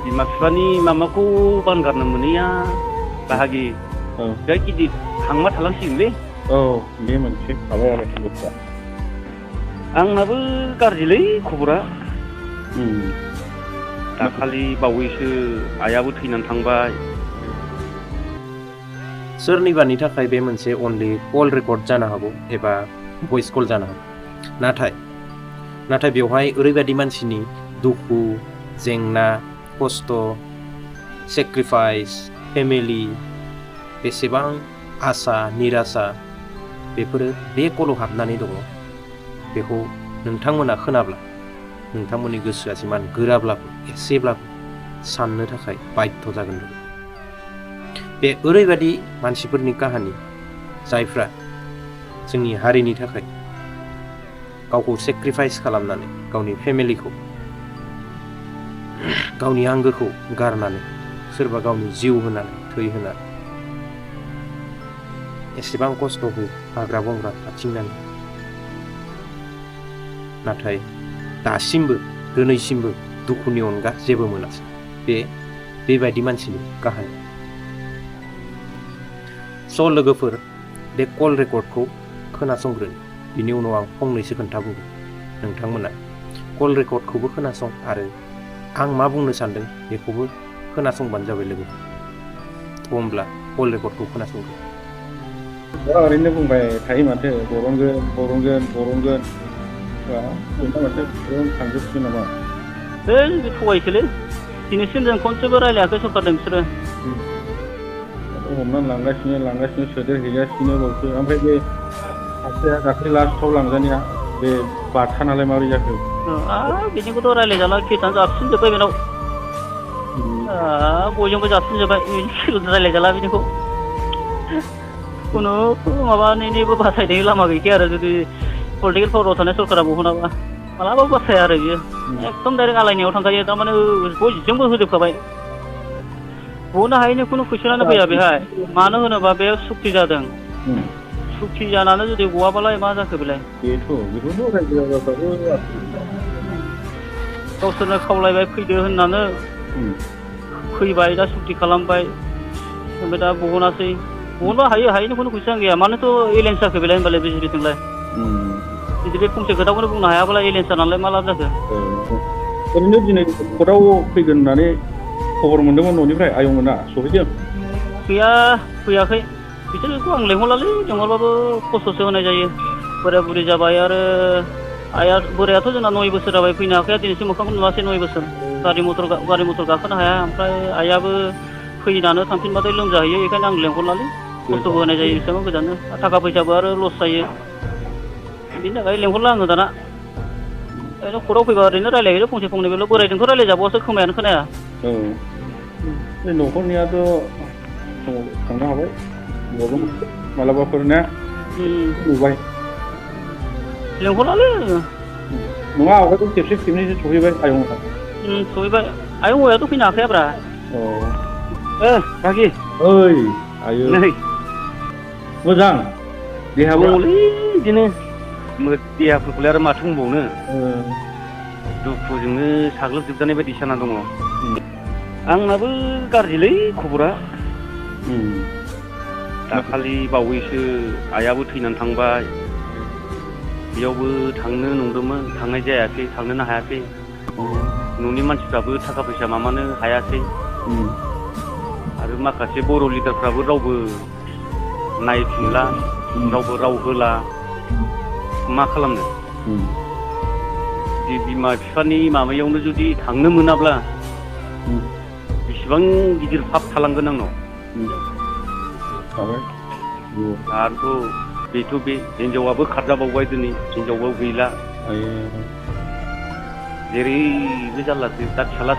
बिमा बिफानि माबाखौ बानगारनो मोनैया बाहागि दा गिदिर थांबा थालांसिगोनलै बे मोनसे माबा आरो लोगोफ्रा आंनाबो गाज्रिलै खबरा दाखालि बावैसो आइयाबो थैनानै थांबाय सोरनिबानि थाखाय बे मोनसे अनलि कल रेकर्ड जानो हागौ एबा भइस कल जानो हागौ नाथाय बेवहाय ओरैबायदि मानसिनि दुखु जेंना खस्थ' सेक्रिफाइस फेमिलि बेसेबां आसा निरासा बेफोरो बे कलाव हाबनानै दङ बेखौ नोंथांमोना खोनाब्ला नोंथांमोननि गोसोआ जिमान गोराब्लाबो एसेब्लाबो साननो थाखाय बाध्य जागोन बे ओरैबायदि मानसिफोरनि काहानि जायफ्रा जोंनि हारिनि थाखाय गावखौ सेक्रिफाइस खालामनानै गावनि फेमिलिखौ गावनि आंगोखौ गारनानै सोरबा गावनि जिउ होनानै थै होनानै एसेबां खस्थ' होयो हाग्रा बंग्रा खाथिंनानै नाथाय दासिमबो दिनैसिमबो दुखुनि अनगा जेबो मोनासै बेबायदि मानसिनि काहानि स' लोगोफोर बे कल रेकर्डखौ खोनासंग्रोनि बिनि उनाव आं फंनैसो खोन्था बुंगोन नोंथांमोना कल रेकर्डखौबो खोनासं आरो आं मा बुंनो सानदों बेखौबो खोनासंबानो जाबाय लोगो होमब्ला कल रेकर्डखौ खोनासंग्रो ओरैनो बुंबाय थायो माथो बरनगोन माथो थांजोबसिगोन नामा बे थगायसोलै दिनैसिम जों खनसेबो रायलायाखै सरखारजों बिसोरो हमनानै लांगासिनो सोदेरहैगासिनो बावसो ओमफ्राय बे सासेया दाख्लै लास्टआव लांजानाया बे बादसानालाय माबोरै जाखो बिनिखौथ' रायलायजाला खिथानो जाबसिनजोब्बाय बेनाव बयजोंबो जाबसिनजोब्बाय रायलायजाला बिनिखौ खुनु माबानिबो बासायनायनि लामा गैखाया आरो जुदि पलिटिकेल पावाराव थानाय सरकारा बहनाबा मालाबाबो बासाया आरो बियो एकदम डाइरेक्ट आलायनायाव थांखायो थारमाने बयजोंबो होजोबखाबाय बहनो हायैनि खुनु कुइसनानो फैया बेहाय मानो होनोबा बे सुक्ति जादों सुक्ति जानानै जुदि गवाबालाय मा जाखो बेलाय गावसोरनो खावलायबाय फैदो होननानै फैबाय दा सुक्ति खालामबाय ओमफ्राय दा बहनासै बहनबा हायैनि खुनु कुइसन गैया मानोथ' एलियन्स जाखो बेलाय होनबालाय बिजेपिजोंलाय जुदि बे फंसे खोथाखौनो बुंनो हायाब्ला एलियन्स जानानैलाय मा लाब जाखो ओरैनो दिनै कर्टआव फैगोन होननानै खबर मोन्दोंमोन न'निफ्राय आयंमोना सहैदों गैया फैयाखै बिसोरखौ आं लेंहरलालै लेंहरबाबो खस्थ'सो होनाय जायो बोराय बुरि जाबाय आरो आइया बोरायाथ' जोंना 9 बोसोर जाबाय फैनो हाखाया दिनैसिम मोखांखौ नुवासै 9 बोसोर गारि मटर गाखोनो हाया ओमफ्राय आइयाबो फैनानै थांफिनबाथाय लोमजाहैयो बेखायनो आं लेंहरलालै खस्थ'बो होनाय जायो बेसेबां गोजाननो थाखा फैसाबो आरो लस जायो बिनि थाखाय लेंहरला आङो दाना ओरैनो कर्टआव फैबा ओरैनो रायलायहैयो फंसे फंनै बेल' बोरायजोंथ' रायलायजाबावासो खोमायानो खोनाया बे न'खरनियाथ' थांनो हाबाय मालाबाफोर ना नुबाय लेंहरलालै नङा आवगायथ' खेबनैसो सहैबाय आयंआ सहैबाय आयं हौवायाथ' फैनो हाखायाब्रा बाखि ओइ आयौ मोजां देहाबो बिदिनो देहाफोरखौलाय आरो माथो बुंबावनो दुखुजोंनो साग्लोबजोबजानाय बायदि जाना दङ आंनाबो गाज्रिलै खबरा दाखालि बावैसो आइयाबो थैनानै थांबाय बेयावबो थांनो नंदोंमोन थांनाय जायाखै थांनोनो हायाखै न'नि मानसिफ्राबो थाखा फैसा माबानो हायाखै आरो माखासे बर' लिडारफ्राबो रावबो नायफिनला रावबो राव होला मा खालामनो बिमा बिफानि माबायावनो जुदि थांनो मोनाब्ला बेसेबां गिदिर पाप थालांगोन आंनाव आरोथ' बेथ' बे हिनजावाबो खारजाबावबाय दिनै हिनजावबो गैला जेरैबो जारलासै दा फिसाला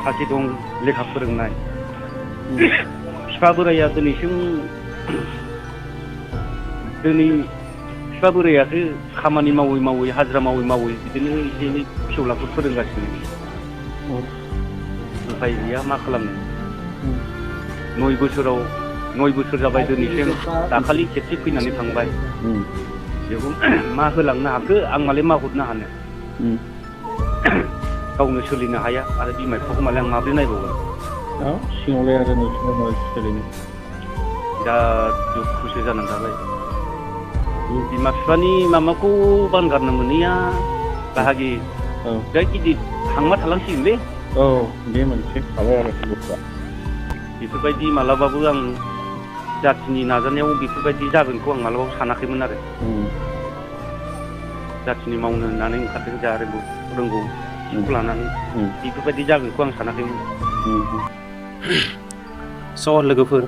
सासे दं लेखा फोरोंनाय बिफा बोराया बिफा बोरायासो खामानि मावै हाजिरा मावै बिदिनो एसे एनै फिसौलाफोर फोरोंगासिनो उफाय गैया मा खालामनो 9 बोसोर जाबाय दिनैसिम दाखालि खेबसे फैनानै थांबाय बेखौ मा होलांनो हाखो आं मालाय मा हरनो हानो गावनो सोलिनो हाया आरो बिमा बिफाखौ मालाय आं माबोरै नायबावगोन सिङावलाय आरो नोंसोरना मा सोलिनो बिराद दुखुसो जानानै थाबाय बिमा बिफानि माबाखौ बानगारनो मोनैया बाहागि बिराद गिदिर हांमा थालांसिगोनलै बे मोनसे थाबाय आरो दुखुआ बेफोरबायदि मालाबाबो आं जाथिनि नाजानायाव बेफोरबायदि जागोनखौ आं मालाबाबो सानाखैमोन आरो जाथिनि मावनो होननानै ओंखारदों जा रोंगौ बेखौ लानानै बेफोरबायदि जागोनखौ आं सानाखैमोन स' लोगोफोर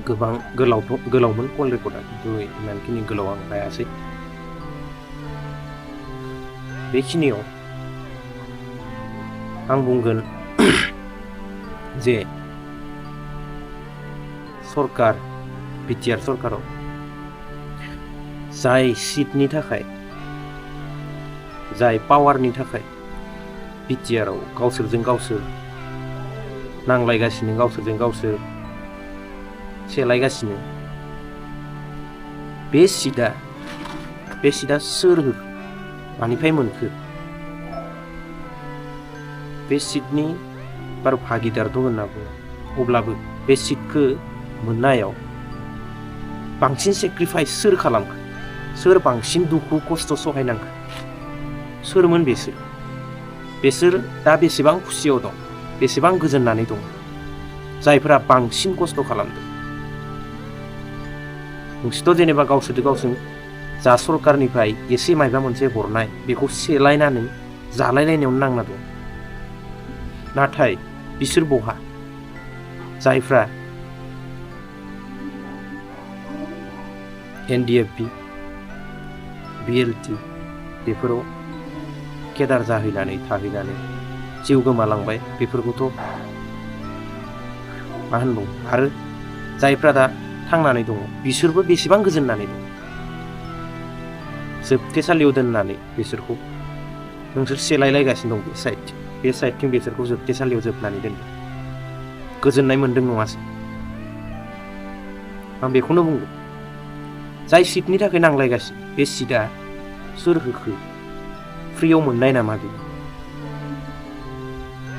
गोबां गोलावमोन कल रेकर्डआ खिन्थु इमानखिनि गोलाव आं हायासै बेखिनियाव आं बुंगोन जे सरकार बिटिआर सरकाराव जाय सिटनि थाखाय जाय पावारनि थाखाय बिटिआराव गावसोरजों गावसोर नांलायगासिनो गावसोरजों गावसोर सेलायगासिनो बे सिटआ सोर होखो मानिफ्राय मोनखो बे सिटनि बार भागिदार दं होनना बुङो अब्लाबो बे सिटखौ मोननायाव बांसिन सेक्रिफाइस सोर खालामखो सोर बांसिन दुखु खस्थ' सहायनांखो सोरमोन बिसोर दा बेसेबां खुसियाव दं बेसेबां गोजोननानै दं जायफोरा बांसिन खस्थ' खालामदों नोंसोरथ' जेनेबा गावसोरजों गावसोर जा सरकारनिफ्राय एसे मायबा मोनसे हरनाय बेखौ सेलायनानै जालायलायनायावनो नांना दं नाथाय बिसोर बहा जायफ्रा NDFB BLT बेफोराव केदार जाहैनानै थाहैनानै जिउ गोमालांबाय बेफोरखौथ' मा होनबावो आरो जायफ्रा दा थांनानै दङ बिसोरबो बेसेबां गोजोननानै दं जोबथेसालियाव दोननानै बिसोरखौ नोंसोर सेलायलायगासिनो दं बे साइडथिं बिसोरखौ जोबथेसालियाव जोबनानै दोनदों गोजोननाय मोनदों नङासै आं बेखौनो बुंगोन जाय सिटनि थाखाय नांलायगासिनो बे सिटआ सोर होखो फ्रियाव मोननाय नामा बे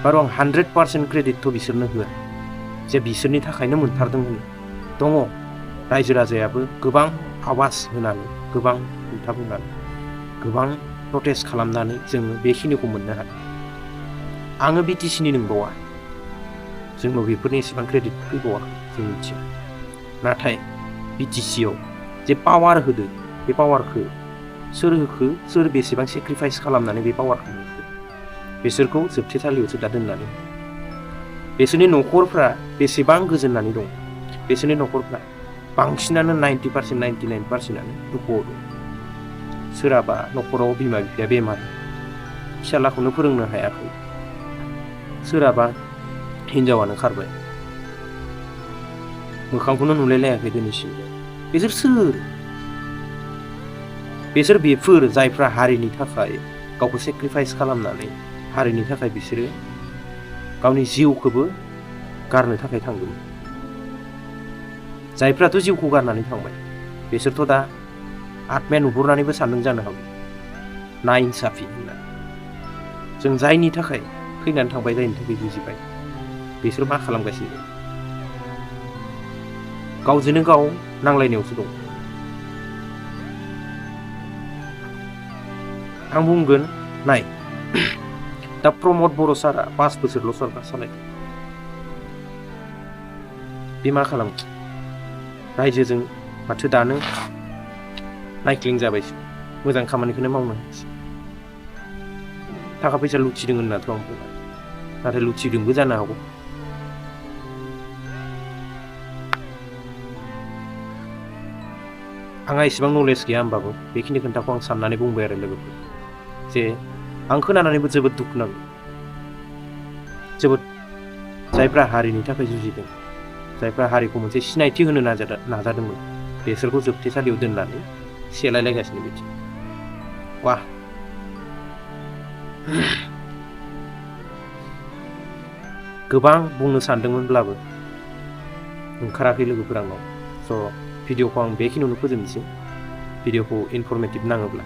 बार' आं 100% क्रेडिटथ' बिसोरनो होआ जे बिसोरनि थाखायनो मोनथारदों होनो दङ रायजो राजायाबो गोबां आवाज होनानै गोबां खोथा बुंनानै गोबां प्रटेस्ट खालामनानै जोङो बेखिनिखौ मोननो हादों आङो BTCनि नंबावा जोंनाव बेफोरनि एसेबां क्रेडिट फैबावाखै जों मिथिया नाथाय BTCआव जे पावार होदो बे पावारखौ सोर होखो सोर बेसेबां सेक्रिफाइस खालामनानै बे पावारखौ मोनखो बिसोरखौ जोबथेसालियावसो दा दोननानै बिसोरनि न'खरफ्रा बेसेबां गोजोननानै दं बिसोरनि न'खरफ्रा बांसिनानो 90% 99%आनो दुखुआव दं सोरहाबा न'खराव बिमा बिफाया बेमार फिसालाखौनो फोरोंनो हायाखै सोरहाबा हिनजावानो खारबाय मोखांखौनो नुलायलायाखै दिनैसिम बिसोर बेफोर जायफ्रा हारिनि थाखाय गावखौ सेक्रिफाइस खालामनानै हारिनि थाखाय बिसोरो गावनि जिउखौबो गारनो थाखाय थांदोंमोन जायफ्राथ' जिउखौ गारनानै थांबाय बिसोरथ' दा आत्माया नुहुरनानैबो सानदों जानो हागौ ना इनसाफि होनना जों जायनि थाखाय फैनानै थांबाय जायनि थाखाय जुजिबाय बिसोर मा खालामगासिनो गावजोंनो गाव नांलायनायावसो दं आं बुंगोन नाय दा प्रमद बर' सारा 5 बोसोरल' सरकार सालायदों बे मा खालामो रायजोजों माथो दानो नायख्लिं जाबायसो मोजां खामानिखौनो मावनो हायासै थाखा फैसा लुथिदों होननाथ' आं बुङा नाथाय लुथिदोंबो जानो हागौ आंहा एसेबां नलेज गैया होमबाबो बेखिनि खोन्थाखौ आं साननानै बुंबाय आरो लोगोफोर जे आं खोनानानैबो जोबोद दुखु नांदों जोबोद जायफ्रा हारिनि थाखाय जुजिदों जायफ्रा हारिखौ मोनसे सिनायथि होनो नाजादोंमोन बिसोरखौ जोबथेसालियाव दोननानै सेलायलायगासिनो बिदि वाह गोबां बुंनो सानदोंमोनब्लाबो ओंखाराखै लोगोफोर आंनाव स' भिडिअखौ आं बेखिनियावनो फोजोबनोसै भिडिअखौ इनफरमेटिभ नाङोब्ला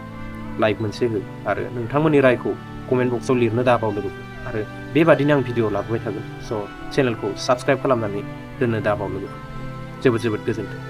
लाइक मोनसे हो आरो नोंथांमोननि रायखौ कमेन्ट बक्सआव लिरनो दाबाव लोगोफोर आरो बेबादिनो आं भिडिअ लाबोबाय थागोन स' चेनेलखौ साबस्क्राइब खालामनानै दोननो दाबाव लोगोफोर जोबोद जोबोद गोजोन्थों।